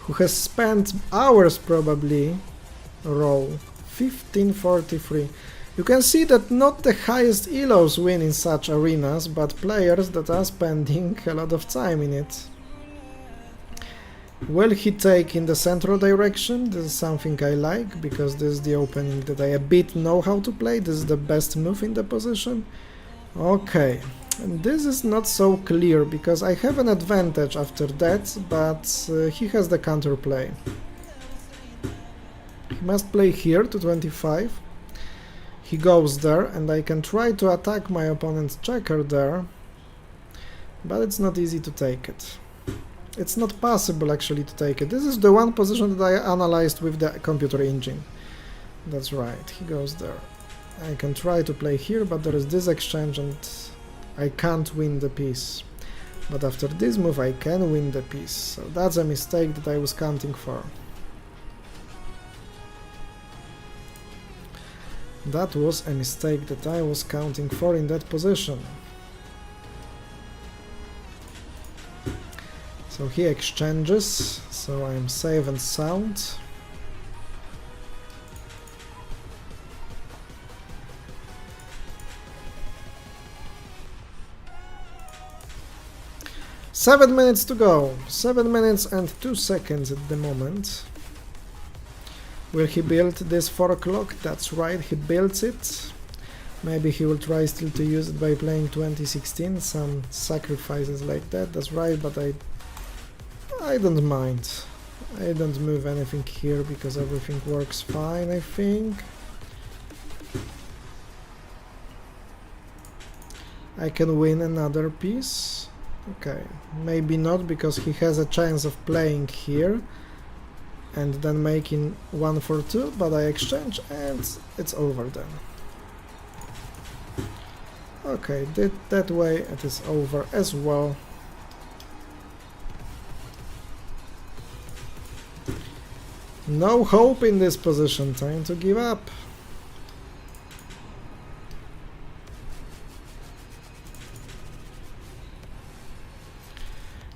who has spent hours probably. Roll 1543. You can see that not the highest elos win in such arenas, but players that are spending a lot of time in it. Will he take in the central direction? This is something I like, because this is the opening that I a bit know how to play. This is the best move in the position. Okay. And this is not so clear, because I have an advantage after that, but he has the counterplay. He must play here to 25. He goes there, and I can try to attack my opponent's checker there, but it's not easy to take it. It's not possible actually to take it. This is the one position that I analyzed with the computer engine. That's right, he goes there. I can try to play here, but there is this exchange and I can't win the piece. But after this move I can win the piece, so that's a mistake that I was counting for. That was a mistake that I was counting for in that position. So he exchanges, so I'm safe and sound. Seven minutes to go. 7 minutes and 2 seconds at the moment. Will he build this 4 o'clock? That's right, he builds it. Maybe he will try still to use it by playing 2016, some sacrifices like that. That's right, but I don't mind. I don't move anything here because everything works fine, I think. I can win another piece. Okay, maybe not, because he has a chance of playing here and then making 1 for 2, but I exchange and it's over then. Okay, that way it is over as well. No hope in this position, time to give up.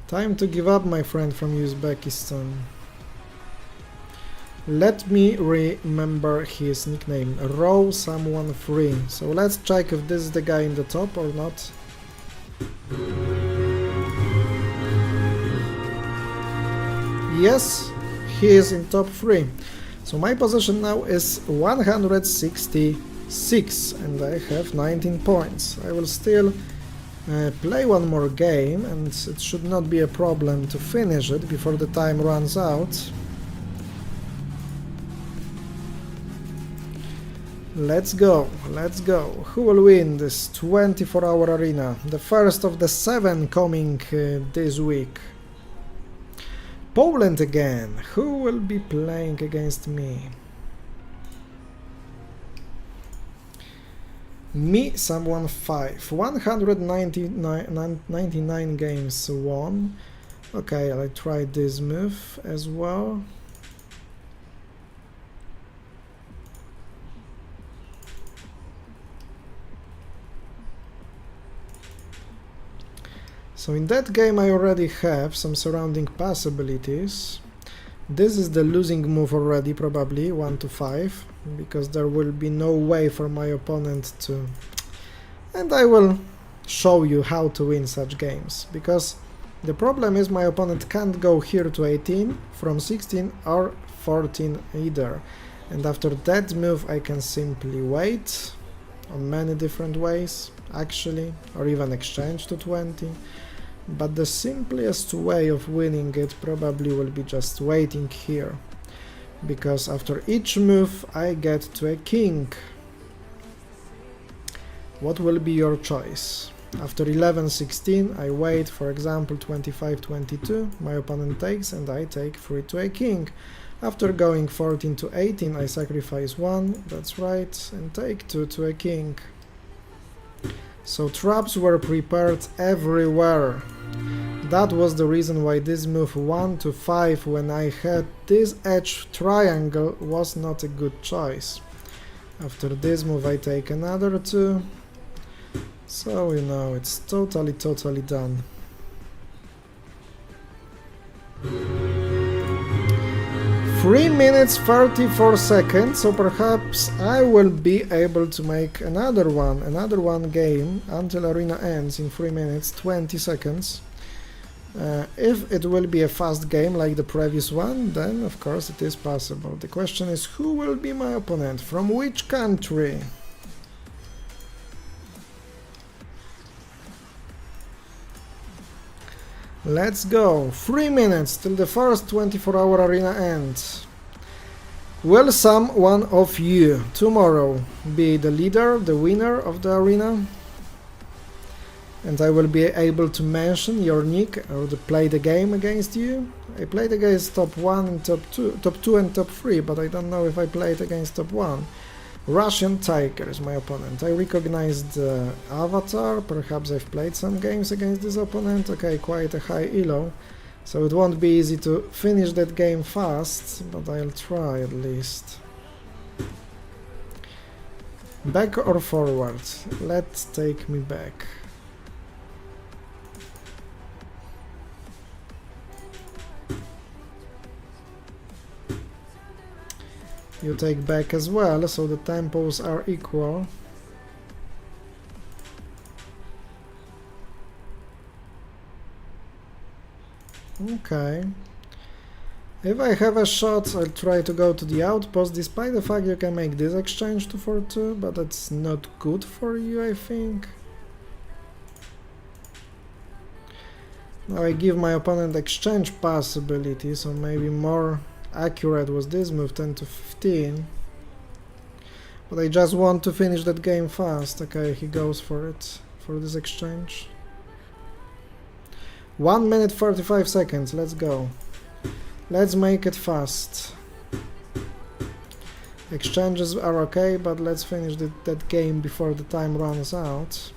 Time to give up, my friend from Uzbekistan. Let me remember his nickname. Row someone free. So let's check if this is the guy in the top or not. Yes, he is in top 3. So my position now is 166 and I have 19 points. I will still play one more game and it should not be a problem to finish it before the time runs out. Let's go, let's go. Who will win this 24-hour arena? The first of the 7 coming this week. Poland again. Who will be playing against me? Me, someone 5. 199 games won. Okay, I'll try this move as well. So in that game I already have some surrounding possibilities. This is the losing move already, probably 1 to 5, because there will be no way for my opponent to... And I will show you how to win such games, because the problem is my opponent can't go here to 18 from 16 or 14 either. And after that move I can simply wait on many different ways, actually, or even exchange to 20. But the simplest way of winning it probably will be just waiting here, because after each move I get to a king. What will be your choice? After 11-16 I wait, for example 25-22, my opponent takes and I take 3 to a king. After going 14-18 I sacrifice 1, that's right, and take 2 to a king. So traps were prepared everywhere. That was the reason why this move 1-5, when I had this edge triangle, was not a good choice. After this move I take another 2. So you know, it's totally done. Three minutes 34 seconds, so perhaps I will be able to make another one game until arena ends in 3 minutes 20 seconds. If it will be a fast game like the previous one, then of course it is possible. The question is, who will be my opponent? From which country? Let's go. 3 minutes till the first 24-hour arena ends. Will someone of you tomorrow be the leader, the winner of the arena? And I will be able to mention your nick or to play the game against you. I played against top 1 and top 2 and top 3, but I don't know if I played against top 1. Russian Tiger is my opponent. I recognized the avatar, perhaps I've played some games against this opponent. Okay, quite a high elo, so it won't be easy to finish that game fast, but I'll try at least. Back or forward? Let's take me back. You take back as well, so the tempos are equal. Okay. If I have a shot, I'll try to go to the outpost, despite the fact you can make this exchange to 4-2, but that's not good for you, I think. Now I give my opponent exchange possibility, so maybe more accurate was this move, 10-15. But I just want to finish that game fast. Okay, he goes for it, for this exchange. 1 minute 45 seconds, let's go. Let's make it fast. Exchanges are okay, but let's finish that game before the time runs out.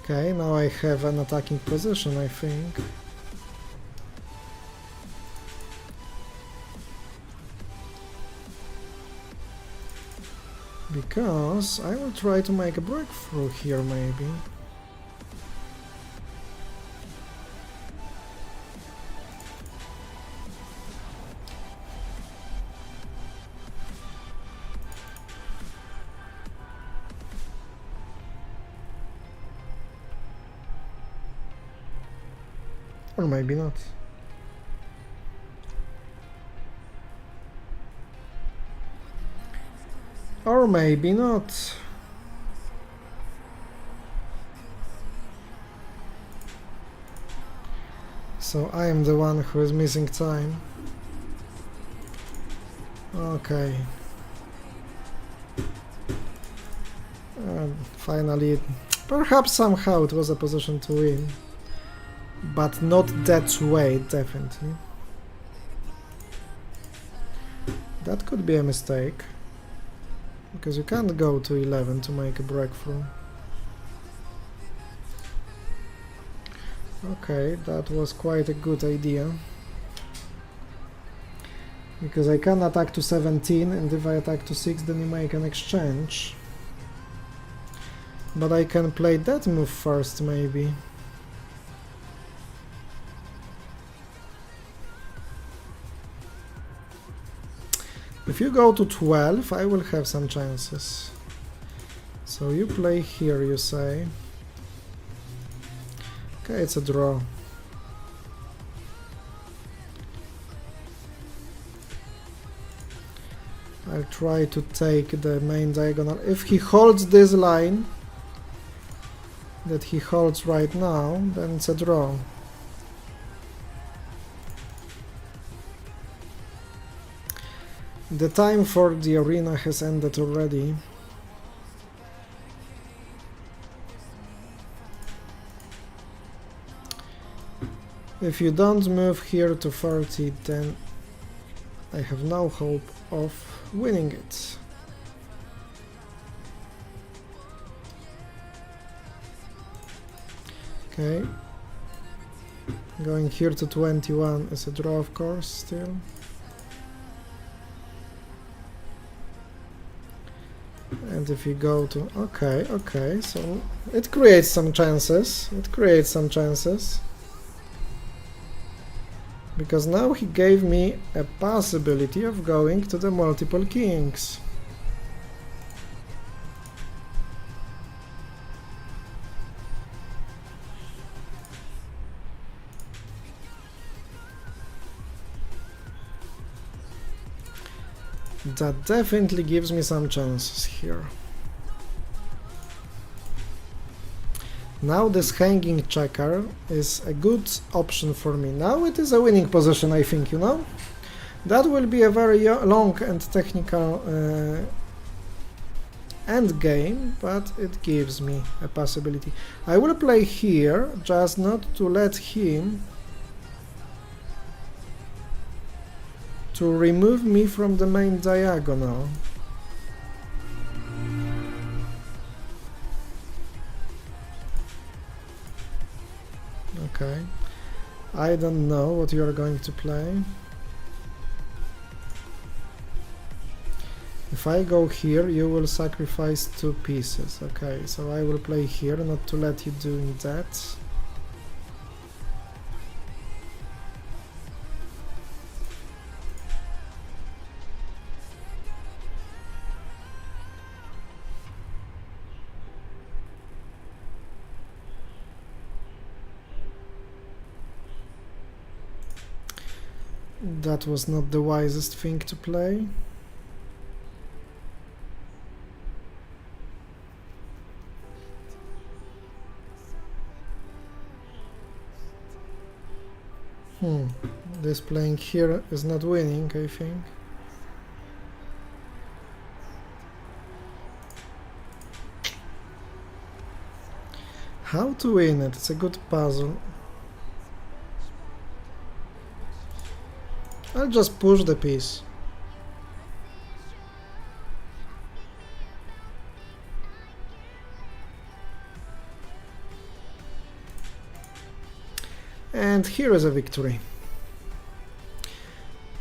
Okay, now I have an attacking position, I think. Because I will try to make a breakthrough here, maybe. Or maybe not. Or maybe not. So I am the one who is missing time. Okay. Finally, perhaps somehow it was a position to win. But not that way, definitely. That could be a mistake. Because you can't go to 11 to make a breakthrough. Okay, that was quite a good idea. Because I can attack to 17, and if I attack to 6, then you make an exchange. But I can play that move first, maybe. If you go to 12, I will have some chances. So you play here, you say. Okay, it's a draw. I'll try to take the main diagonal. If he holds this line that he holds right now, then it's a draw. The time for the arena has ended already. If you don't move here to 40, then I have no hope of winning it. Okay. Going here to 21 is a draw, of course, still. And if you go to... okay, so it creates some chances. Because now he gave me a possibility of going to the multiple kings. That definitely gives me some chances here. Now this hanging checker is a good option for me. Now it is a winning position, I think, you know? That will be a very long and technical end game, but it gives me a possibility. I will play here, just not to let him to remove me from the main diagonal. Okay, I don't know what you are going to play. If I go here, you will sacrifice 2 pieces. Okay, so I will play here, not to let you do that. That was not the wisest thing to play. This playing here is not winning, I think. How to win it? It's a good puzzle. I'll just push the piece. And here is a victory.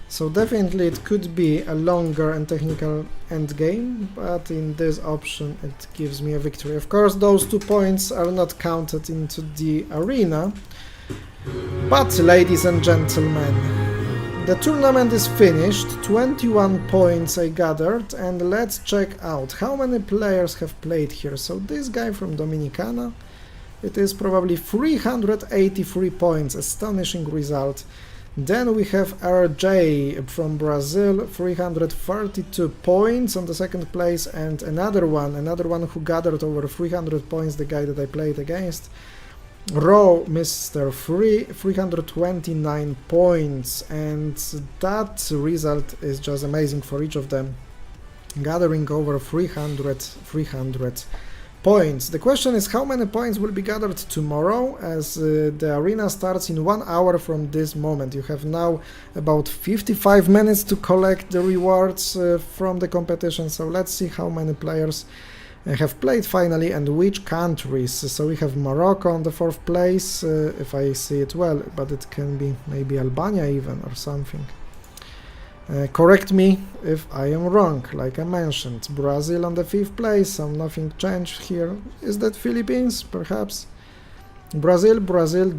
So definitely it could be a longer and technical endgame, but in this option it gives me a victory. Of course, those 2 points are not counted into the arena, but ladies and gentlemen, the tournament is finished. 21 points I gathered, and let's check out how many players have played here. So this guy from Dominicana, it is probably 383 points, astonishing result. Then we have RJ from Brazil, 332 points on the second place, and another one who gathered over 300 points, the guy that I played against, Raw Mr. 329 points, and that result is just amazing for each of them, gathering over 300 points. The question is how many points will be gathered tomorrow, as the arena starts in 1 hour from this moment. You have now about 55 minutes to collect the rewards from the competition, so let's see how many players have played finally and which countries. So we have Morocco on the 4th place, if I see it well, but it can be maybe Albania even or something. Correct me if I am wrong, like I mentioned. Brazil on the 5th place, so nothing changed here. Is that Philippines? Perhaps. Brazil,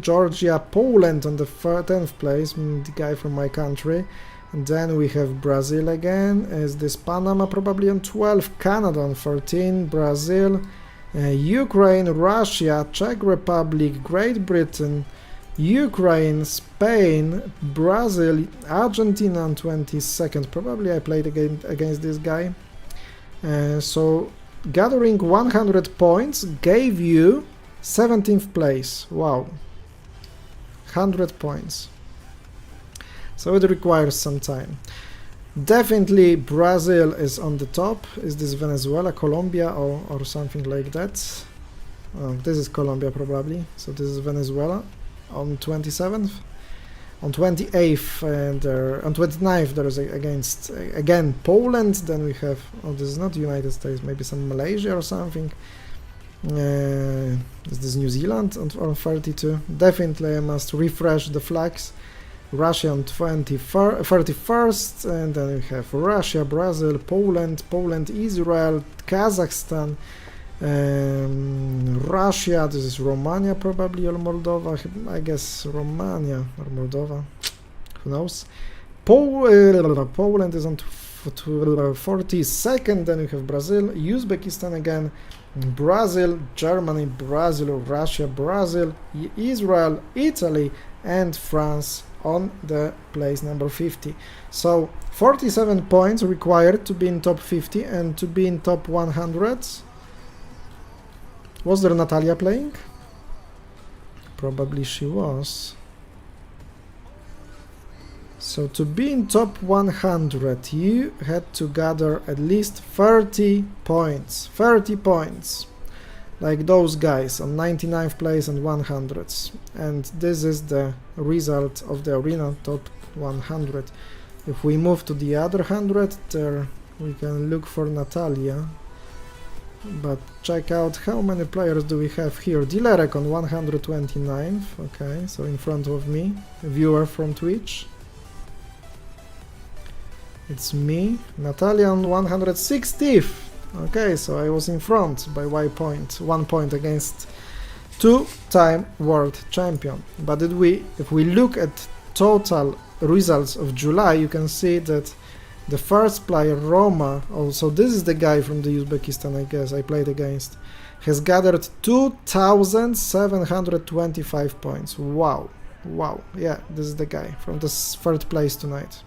Georgia, Poland on the 10th place, the guy from my country. And then we have Brazil again. Is this Panama probably on 12? Canada on 13, Brazil, Ukraine, Russia, Czech Republic, Great Britain, Ukraine, Spain, Brazil, Argentina on 22nd. Probably I played against this guy. So gathering 100 points gave you 17th place. Wow. 100 points. So it requires some time. Definitely Brazil is on the top. Is this Venezuela, Colombia, or something like that? Oh, this is Colombia probably. So this is Venezuela on 27th. On 28th and on 29th there is against again Poland. Then we have, oh, this is not United States, maybe some Malaysia or something. Is this New Zealand on 32? Definitely I must refresh the flags. Russia on 31st, and then we have Russia, Brazil, Poland, Israel, Kazakhstan, Russia, this is Romania probably, or Moldova, I guess Romania or Moldova, who knows. Poland is on 42nd, then we have Brazil, Uzbekistan again, Brazil, Germany, Brazil, Russia, Brazil, Israel, Italy, and France on the place number 50. So 47 points required to be in top 50 and to be in top 100. Was there Natalia playing? Probably she was. So to be in top 100 you had to gather at least 30 points. 30 points. Like those guys on 99th place and 100s. And this is the result of the arena top 100. If we move to the other 100, there we can look for Natalia. But check out how many players do we have here. Dilerek on 129th. Okay, so in front of me, a viewer from Twitch. It's me. Natalia on 160th. Okay, so I was in front by 1 point against two-time world champion. But if we look at total results of July, you can see that the first player, Roma, also this is the guy from the Uzbekistan, I guess, I played against, has gathered 2,725 points. Wow, wow, yeah, this is the guy from the third place tonight.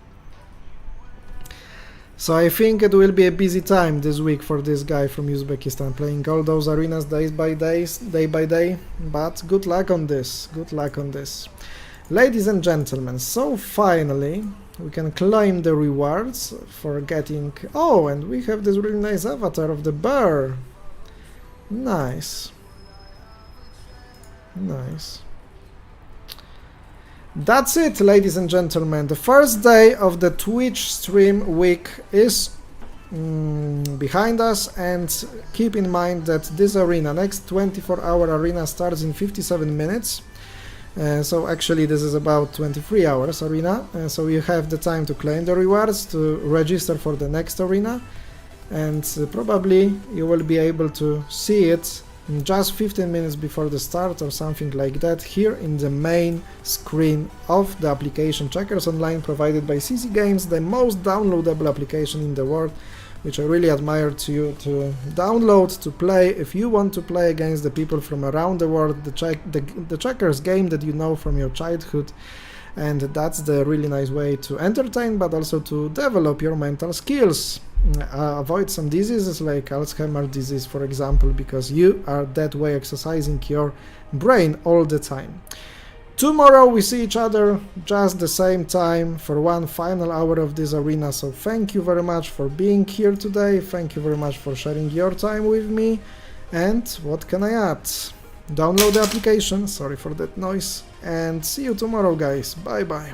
So I think it will be a busy time this week for this guy from Uzbekistan, playing all those arenas day by day, but good luck on this, good luck on this. Ladies and gentlemen, so finally we can claim the rewards for getting... Oh, and we have this really nice avatar of the bear. Nice. Nice. That's it, ladies and gentlemen. The first day of the Twitch stream week is behind us, and keep in mind that this arena, next 24-hour arena, starts in 57 minutes. So actually this is about 23 hours arena, so you have the time to claim the rewards, to register for the next arena, and probably you will be able to see it just 15 minutes before the start or something like that here in the main screen of the application Checkers Online, provided by CC Games, the most downloadable application in the world, which I really admire you to download, to play if you want to play against the people from around the world, the checkers game that you know from your childhood. And that's the really nice way to entertain, but also to develop your mental skills. Avoid some diseases like Alzheimer's disease, for example, because you are that way exercising your brain all the time. Tomorrow we see each other just the same time for one final hour of this arena, so thank you very much for being here today, thank you very much for sharing your time with me, and what can I add? Download the application, sorry for that noise, and see you tomorrow, guys. Bye bye.